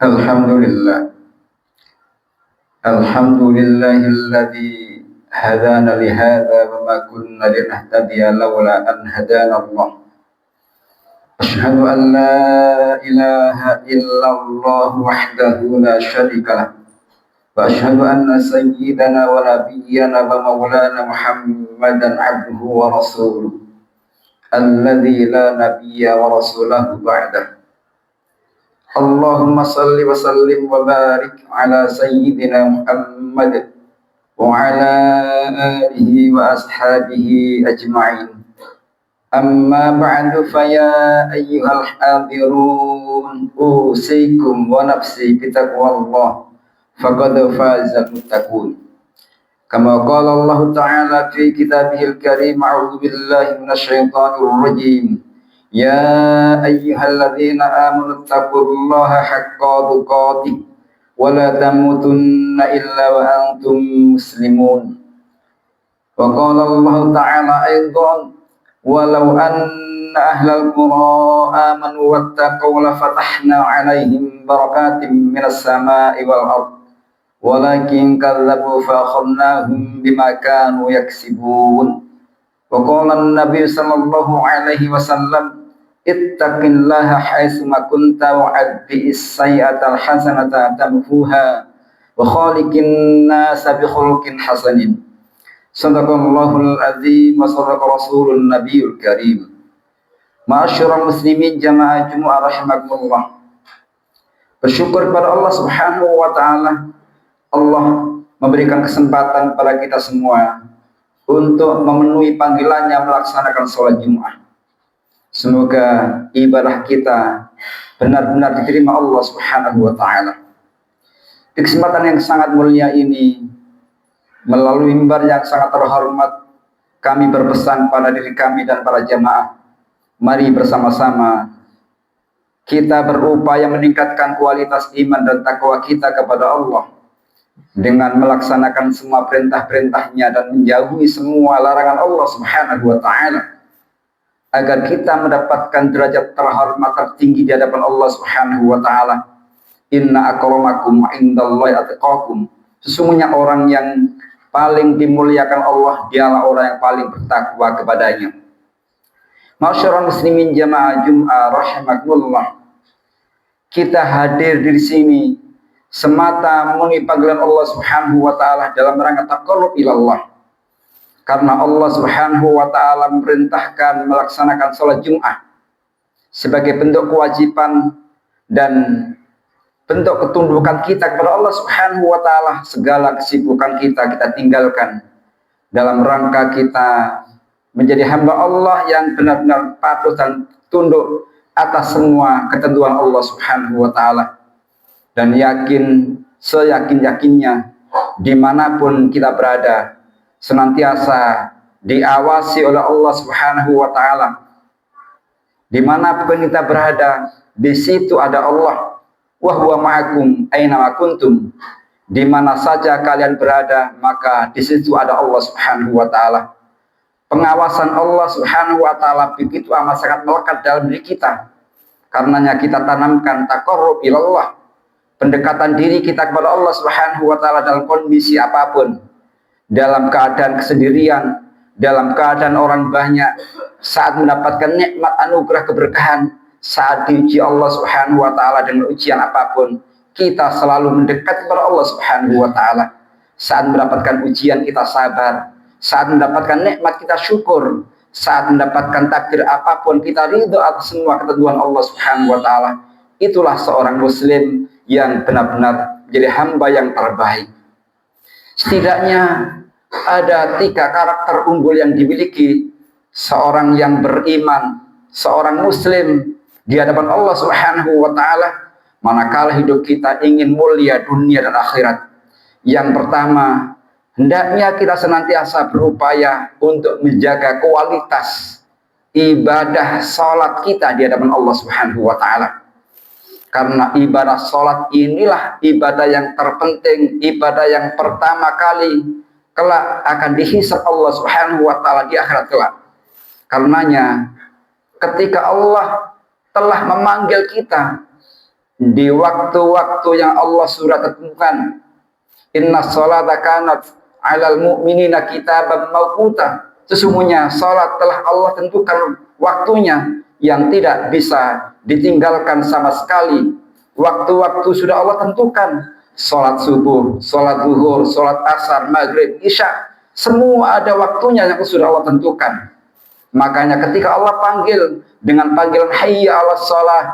Alhamdulillah. Alhamdulillahilladzi hadana li hadza wa ma kunna linahtadiya laula an hadana Allah. Asyhadu an la ilaha illallah wahdahu la syarika lah. Wa asyhadu anna sayyidana wa nabiyyana wa maulana Muhammadan abduhu wa rasuluh. Alladzi la nabiyya wa rasulahu ba'dah. Allahumma salli wa sallim wa barik ala sayyidina Muhammad wa ala alihi wa ashabihi ajma'in. Amma ba'du fa ya ayyuhal hadirun usikum wa nafsi bitaqwallah faqad fazal muttaqun. Kama qala Allah Ta'ala fi kitabihil karim, a'udzu billahi minasyaitonir rajim. Ya ayyuhalladzina amanu taqullaha haqqa tuqatih wa la tamutunna illa wa antum muslimun. Wa qala Allah Ta'ala aidan, walau anna ahlal qura amanu wattaqaw la fatahna 'alaihim barakatim minas sama'i wal ardh walakin kadzabu fa akhadnahum bima kanu yaksibun. Wa qala an-nabiy sallallahu alaihi wasallam, ittaqillaha haitsuma kunta wa adbi'is sayyi'atal hasanata tamfuha wa khaliqin nasa bi khuluqin hasanin. Shadaqallahul azim wa shadaqa rasulun nabiyul karim. Ma'asyiral muslimin jamaah Jumat rahimakumullah. Bersyukur pada Allah Subhanahu wa taala, Allah memberikan kesempatan pada kita semua untuk memenuhi panggilannya melaksanakan sholat Jumat. Semoga ibadah kita benar-benar diterima Allah Subhanahu wa taala. Di kesempatan yang sangat mulia ini, melalui mimbar yang sangat terhormat, kami berpesan pada diri kami dan para jamaah, mari bersama-sama kita berupaya meningkatkan kualitas iman dan takwa kita kepada Allah dengan melaksanakan semua perintah-perintahnya dan menjauhi semua larangan Allah Subhanahu wa taala, agar kita mendapatkan derajat terhormat tertinggi di hadapan Allah Subhanahu wa taala. Inna akramakum indallahi atqakum. Sesungguhnya orang yang paling dimuliakan Allah dialah orang yang paling bertakwa kepadanya. Ma'asyiral muslimin jamaah Jumat rahimakumullah. Kita hadir di sini semata memenuhi panggilan Allah Subhanahu wa taala dalam rangka taqarrub ilallah. Karena Allah Subhanahu wa taala memerintahkan melaksanakan salat Jumat sebagai bentuk kewajiban dan bentuk ketundukan kita kepada Allah Subhanahu wa taala. Segala kesibukan kita tinggalkan dalam rangka kita menjadi hamba Allah yang benar-benar patuh dan tunduk atas semua ketentuan Allah Subhanahu wa taala. Dan yakin, seyakin-yakinnya, dimanapun kita berada, senantiasa diawasi oleh Allah Subhanahu wa taala. Dimanapun kita berada, di situ ada Allah. Wa huwa ma'akum aina ma kuntum. Di mana saja kalian berada, maka di situ ada Allah Subhanahu wa taala. Pengawasan Allah Subhanahu wa taala begitu amat sangat melekat dalam diri kita. Karenanya kita tanamkan taqarrub ilallah, pendekatan diri kita kepada Allah Subhanahu wa taala dalam kondisi apapun. Dalam keadaan kesendirian, dalam keadaan orang banyak, saat mendapatkan nikmat anugerah keberkahan, saat diuji Allah Subhanahu wa taala dengan ujian apapun, kita selalu mendekat kepada Allah Subhanahu wa taala. Saat mendapatkan ujian kita sabar, saat mendapatkan nikmat kita syukur, saat mendapatkan takdir apapun kita ridho atas semua ketentuan Allah Subhanahu wa taala. Itulah seorang muslim yang benar-benar menjadi hamba yang terbaik. Setidaknya ada 3 karakter unggul yang dimiliki seorang yang beriman, seorang muslim di hadapan Allah Subhanahu wa taala manakala hidup kita ingin mulia dunia dan akhirat. Yang pertama, hendaknya kita senantiasa berupaya untuk menjaga kualitas ibadah salat kita di hadapan Allah Subhanahu wa taala. Karena ibadah salat inilah ibadah yang terpenting, ibadah yang pertama kali kelak akan dihisab Allah Subhanahu wa taala di akhirat kelak. Karenanya ketika Allah telah memanggil kita di waktu-waktu yang Allah sudah tentukan. Inna sholata kanat 'alal mu'minina kitaban mawquta. Sesungguhnya salat telah Allah tentukan waktunya yang tidak bisa ditinggalkan sama sekali. Waktu-waktu sudah Allah tentukan. Salat subuh, salat zuhur, salat asar, maghrib, isya, semua ada waktunya yang sudah Allah tentukan. Makanya ketika Allah panggil dengan panggilan hayya 'alas shalah,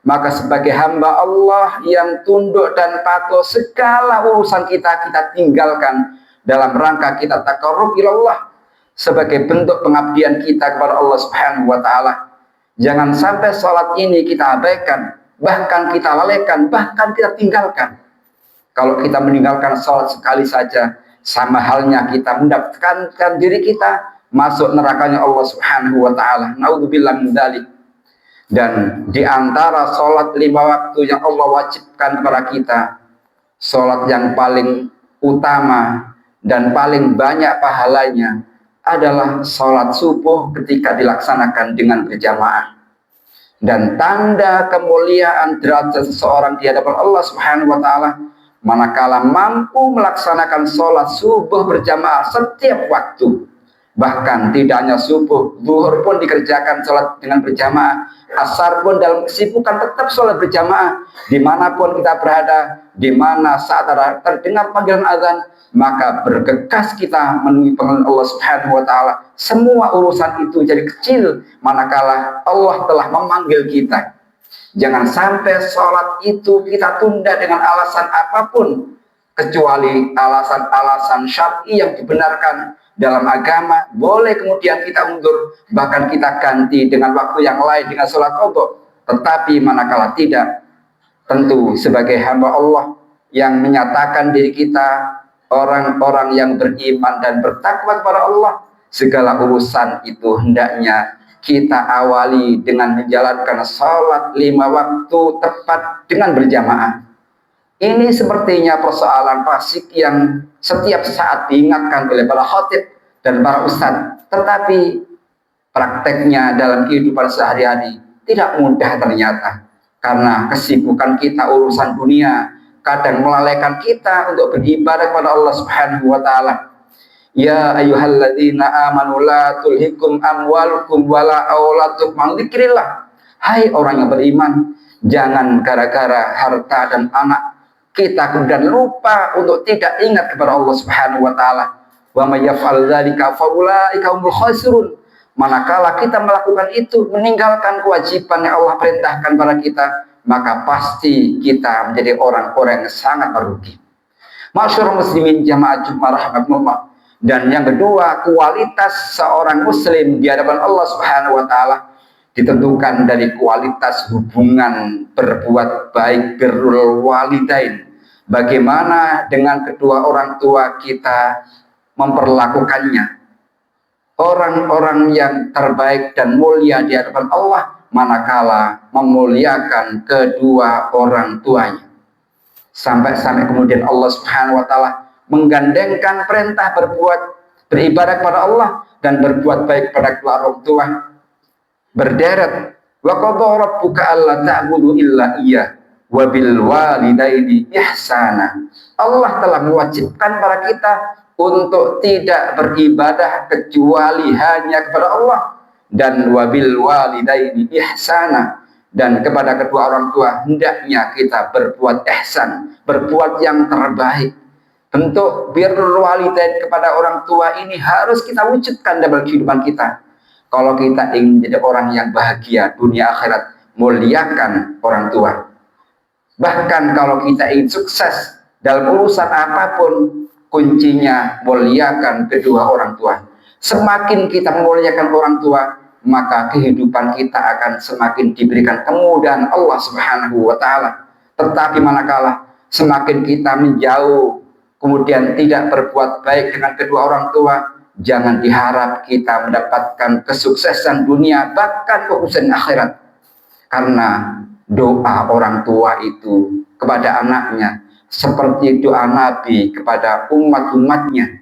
maka sebagai hamba Allah yang tunduk dan patuh, segala urusan kita tinggalkan dalam rangka kita taqarrub ilallah, sebagai bentuk pengabdian kita kepada Allah Subhanahu wa taala. Jangan sampai salat ini kita abaikan, bahkan kita lalaikan, bahkan kita tinggalkan. Kalau kita meninggalkan salat sekali saja, sama halnya kita mendapatkan diri kita masuk nerakanya Allah Subhanahu wa taala. Naudzubillah min dzalik. Dan di antara salat 5 waktu yang Allah wajibkan kepada kita, salat yang paling utama dan paling banyak pahalanya adalah salat subuh ketika dilaksanakan dengan berjamaah. Dan tanda kemuliaan derajat seseorang di hadapan Allah Subhanahu wa taala manakala mampu melaksanakan salat subuh berjamaah setiap waktu. Bahkan tidak hanya subuh, zuhur pun dikerjakan sholat dengan berjamaah, asar pun dalam kesibukan tetap sholat berjamaah. Dimanapun kita berada, dimana saat ada terdengar panggilan azan, maka bergegas kita memenuhi panggilan Allah Subhanahu wa taala. Semua urusan itu jadi kecil manakala Allah telah memanggil kita. Jangan sampai sholat itu kita tunda dengan alasan apapun, kecuali alasan-alasan syar'i yang dibenarkan dalam agama. Boleh kemudian kita undur, bahkan kita ganti dengan waktu yang lain dengan sholat qadha. Tetapi manakala tidak, tentu sebagai hamba Allah yang menyatakan diri kita orang-orang yang beriman dan bertakwa kepada Allah, segala urusan itu hendaknya kita awali dengan menjalankan sholat 5 waktu tepat dengan berjamaah. Ini sepertinya persoalan klasik yang setiap saat diingatkan oleh para khatib dan para ustadz, tetapi prakteknya dalam kehidupan sehari-hari tidak mudah ternyata, karena kesibukan kita urusan dunia kadang melalaikan kita untuk beribadah kepada Allah Subhanahu wa taala. Ya ayyuhalladzina amanu la tulhikum amwalukum wala auladukum an dzikrillah. Hai orang yang beriman, jangan gara-gara harta dan anak kita kemudian lupa untuk tidak ingat kepada Allah Subhanahu wa taala. Wa may yaf'al dzalika fa ulaika humul khasirun. Manakala kita melakukan itu, meninggalkan kewajiban yang Allah perintahkan pada kita, maka pasti kita menjadi orang-orang yang sangat merugi. Masyarul muslimin jamaah Jumat rahmatullah. Dan yang kedua, kualitas seorang muslim di hadapan Allah Subhanahu wa taala ditentukan dari kualitas hubungan berbuat baik, birrul walidain. Bagaimana dengan kedua orang tua kita memperlakukannya. Orang-orang yang terbaik dan mulia di hadapan Allah manakala memuliakan kedua orang tuanya. Sampai-sampai kemudian Allah Subhanahu wa taala menggandengkan perintah beribadah kepada Allah dan berbuat baik kepada kedua orang tua. Berderet, wa qadha rabbuka alla ta'budu illa iyyah wa bil walidaini ihsana. Allah telah mewajibkan para kita untuk tidak beribadah kecuali hanya kepada Allah, dan wa bil walidaini ihsana, dan kepada kedua orang tua hendaknya kita berbuat ihsan, berbuat yang terbaik. Bentuk birrul walidain kepada orang tua ini harus kita wujudkan dalam kehidupan kita. Kalau kita ingin menjadi orang yang bahagia dunia akhirat, muliakan orang tua. Bahkan kalau kita ingin sukses dalam urusan apapun, kuncinya muliakan kedua orang tua. Semakin kita memuliakan orang tua, maka kehidupan kita akan semakin diberikan kemudahan Allah Subhanahu wa taala. Tetapi manakala semakin kita menjauh, kemudian tidak berbuat baik dengan kedua orang tua, jangan diharap kita mendapatkan kesuksesan dunia, bahkan kesuksesan akhirat. Karena doa orang tua itu kepada anaknya seperti doa Nabi kepada umat-umatnya.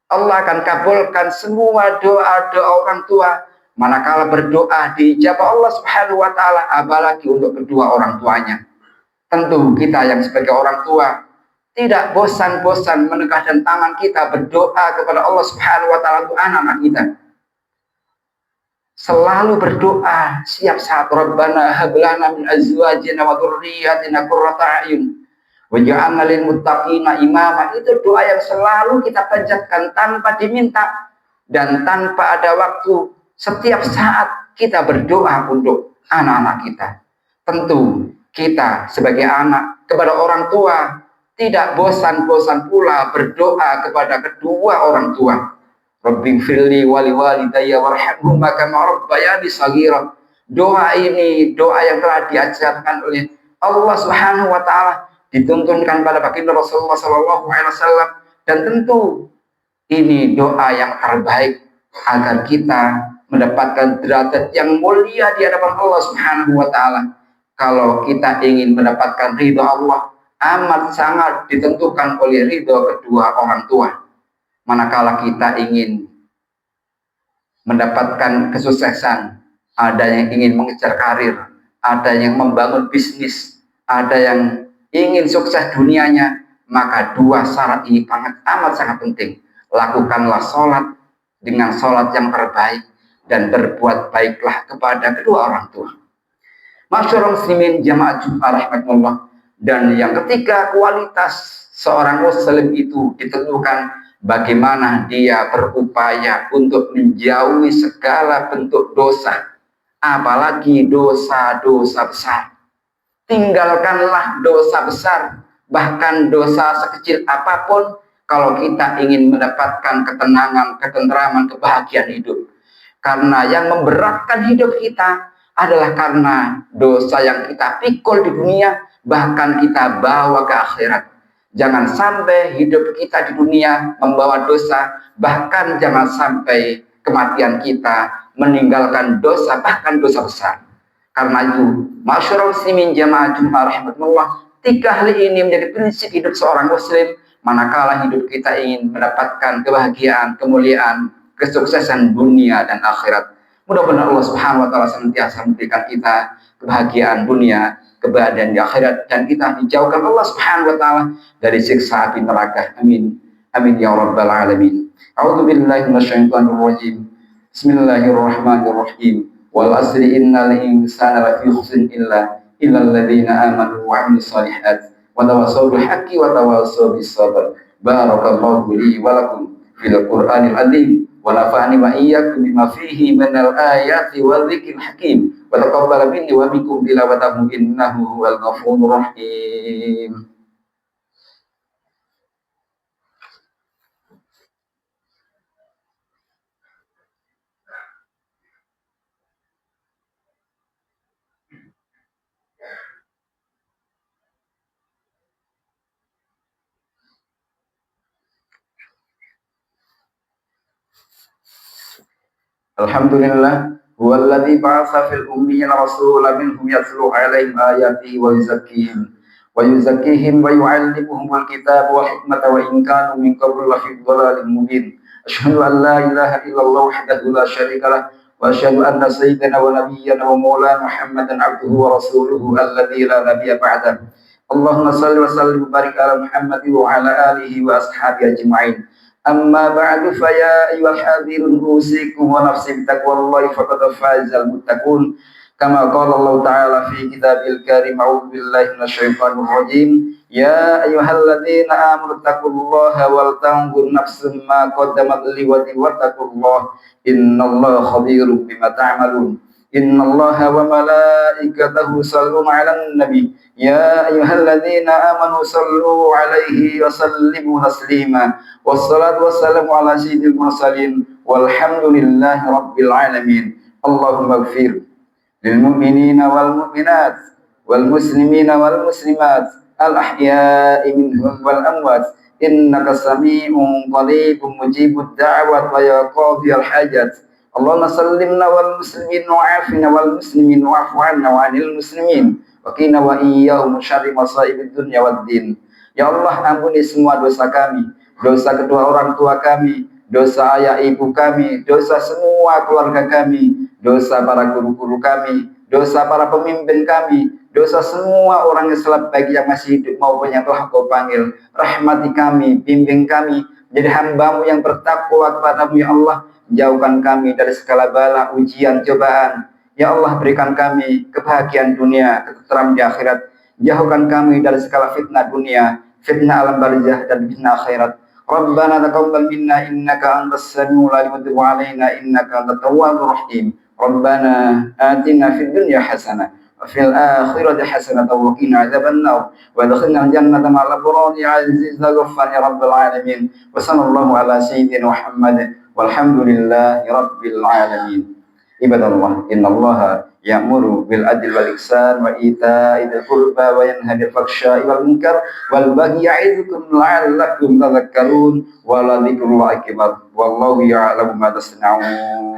Allah akan kabulkan semua doa-doa orang tua manakala berdoa dijawab Allah Subhanahu wa taala, apalagi untuk kedua orang tuanya. Tentu kita yang sebagai orang tua tidak bosan-bosan menegakkan tangan kita berdoa kepada Allah Subhanahu wa taala untuk anak-anak kita. Selalu berdoa siap saat Rabbana hab lana min azwajina wa dzurriyyatina qurrata a'yun waj'alna lil muttaqina imama. Itu doa yang selalu kita panjatkan tanpa diminta dan tanpa ada waktu. Setiap saat kita berdoa untuk anak-anak kita. Tentu kita sebagai anak kepada orang tua tidak bosan-bosan pula berdoa kepada kedua orang tua. Rabbighfirli wa liwalidayya warhamhuma kama rabbayani shaghira. Doa ini doa yang telah diajarkan oleh Allah Subhanahu wa taala, dituntunkan pada baginda Rasulullah sallallahu alaihi wasallam, dan tentu ini doa yang terbaik agar kita mendapatkan derajat yang mulia di hadapan Allah Subhanahu wa taala. Kalau kita ingin mendapatkan ridha Allah, amat sangat ditentukan oleh ridha kedua orang tua. Manakala kita ingin mendapatkan kesuksesan, ada yang ingin mengejar karir, ada yang membangun bisnis, ada yang ingin sukses dunianya, maka dua syarat ini amat sangat penting. Lakukanlah sholat dengan sholat yang terbaik dan berbuat baiklah kepada kedua orang tua. Masyaallah muslimin jamaah Jumat rahmatullah. Dan yang ketiga, kualitas seorang muslim itu ditentukan bagaimana dia berupaya untuk menjauhi segala bentuk dosa, apalagi dosa-dosa besar. Tinggalkanlah dosa besar, bahkan dosa sekecil apapun, kalau kita ingin mendapatkan ketenangan, ketenteraman, kebahagiaan hidup. Karena yang memberatkan hidup kita adalah karena dosa yang kita pikul di dunia, bahkan kita bawa ke akhirat. Jangan sampai hidup kita di dunia membawa dosa, bahkan jangan sampai kematian kita meninggalkan dosa, bahkan dosa besar. Karena itu, masyaallah muslimin jamaah Jumat rahmatullah, tiga hal ini menjadi prinsip hidup seorang muslim manakala hidup kita ingin mendapatkan kebahagiaan, kemuliaan, kesuksesan dunia dan akhirat. Mudah-mudahan Allah Subhanahu wa taala senantiasa memberikan kita kebahagiaan dunia, kebahagiaan di akhirat, dan kita dijauhkan Allah Subhanahu wa taala dari siksa api neraka. Amin. Amin ya rabbal alamin. A'udzu billahi minasyaitonir rajim. Bismillahirrahmanirrahim. Wal asri innal insana lafi khusrin illa alladziina aamanu wa 'amilus shalihaati wa tawassaw bil haqqi wa tawassaw bis sabr. Barakallahu li wa lakum fil Qur'anil 'azim. Wa nafa'ani wa iyyakum bima fihi minal ayati wal dzikril hakim. Wa taqabbal minni wa minkum tilawatahu innahu huwal ghafurur rahim. Alhamdulillah, huwallazi ba'atsa fil ummiyina rasulan minhum yatlu 'alaihim ayatihi wa yuzakkihim wa yu'allimuhumul kitaba wal hikmata wa in kanu min qablu lafi dhalalin mubin. Asyhadu an la ilaha illallah wahdahu la syarika lah wa asyhadu anna sayyidana wa nabiyyana wa maulana Muhammadan 'abduhu wa rasuluhu alladzi la nabiyya ba'dahu. Allahumma shalli wa sallim wa barik ala Muhammad wa ala alihi wa ashabihi ajma'in. Amma ba'du fa ya ayyuhal hadirun usikum wa nafsi bitaqwallahi faqad fazal muttaqun kama qala Allah ta'ala fi kitabil karim. A'udzu billahi minasyaitonir rajim. Ya ayyuhalladzina amanu taqullaha wal tanzur nafsum ma qaddamat lighadin wattaqullaha innallaha khabirum bima ta'malun. Innallaha wa malaikatahu yusholluna 'alan nabi. Ya ayyuhalladzina amanu shallu 'alaihi wa sallimu taslima. Wassalatu wassalamu ala sayyidil mursalin walhamdulillahi rabbil alamin. Allahumma ighfir lil mu'minina wal mu'minat wal muslimina wal muslimat al ahya'i minhum wal amwat innaka sami'un qaribun mujibud da'wat wa ya qadhiyal hajat. Allahumma sallimna wal muslimin wa afina wal muslimin wa afu 'anna wa 'anil muslimin wa qina wa iyyahum syarri masaibid dunya wad din. Ya Allah, ampuni semua dosa kami, dosa kedua orang tua kami, dosa ayah ibu kami, dosa semua keluarga kami, dosa para guru-guru kami, dosa para pemimpin kami, dosa semua orang Islam baik yang masih hidup maupun yang telah Kau panggil. Rahmati kami, bimbing kami, jadi hamba-Mu yang bertakwa kepada-Mu ya Allah. Jauhkan kami dari segala bala, ujian, cobaan. Ya Allah, berikan kami kebahagiaan dunia, ketenteraman di akhirat. Jauhkan kami dari segala fitnah dunia, fitnah alam barzah dan fitnah akhirat. Rabbana taqabbal minna innaka antas samiul alim wa tub alaina innaka antat tawwabur rahim. Rabbana atina fid dunya hasanah wa fil akhirati hasanah wa qina adzabannar wa adkhilna al-jannata ma'al abrar ya aziz ya ghaffar ya rabbal alamin. Wa sallallahu ala sayyidina Muhammad walhamdulillahi rabbil alamin. Ibadallah, innallaha ya'muru bil adli wal ihsan wa ita'i dzil qurba wa yanha 'anil fahsya'i wal munkar wal baghi ya'idukum la'allakum tadhakkarun wa la dzikrullahi akbar wallahu ya'lamu ma tasna'un.